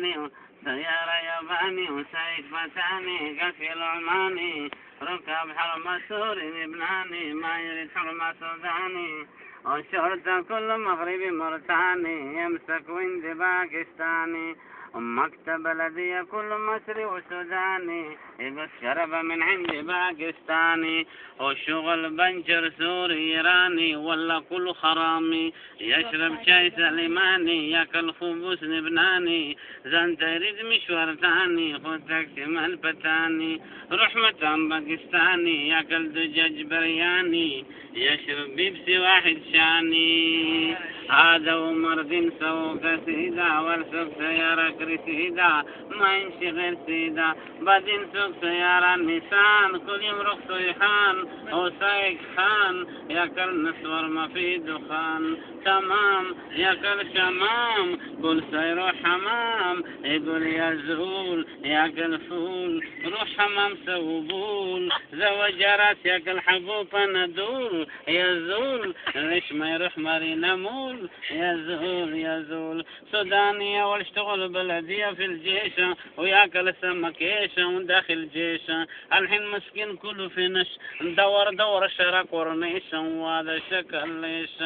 سوداني سيارة ياباني وسعيد فتاني كفيل عماني ركب حرم سوري لبناني ما يريد حرم سوداني والشرطة كل مغربي موريتاني يمسك ويندي باكستاني مكتب بلدية كل مصري وسوداني يبس شرب من عندي باكستاني والشغل بنجر سوري إيراني ولا كل خرامي يشرب شاي سليماني ياكل خبز لبناني زنت يريد مشوار ثاني خذ تاكسي من البتاني رحمة باكستاني ياكل دجاج برياني يشرب بيبسي واحد شاني هذا ومرضين سوق سيدا والسوق سيارة كريسيدا ما يمشي غير سيدا بعدين سوق سيارة نيسان كل يوم رخ صيحان وسايق خان ياكل نسور ما في دخان تمام ياكل شمام كل سيروح حمام يقول يا زول ياكل فول روح حمام سوبول زوج راس ياكل حبوب ندول يا زول ليش ما يروح مارينا مول يا زول يا زول سوداني اول اشتغل بلدية في الجيش وياكل سمكيشة وداخل الجيش الحين مسكين كله في نش ندور شراك ورنيشة وهذا شكل ليش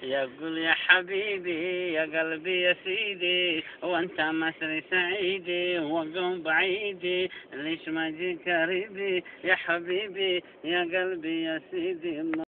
يقول يا حبيبي يا قلبي يا سيدي وانت مصري سعيدي وقوم بعيدي ليش ما جيت قريبي يا حبيبي يا قلبي يا سيدي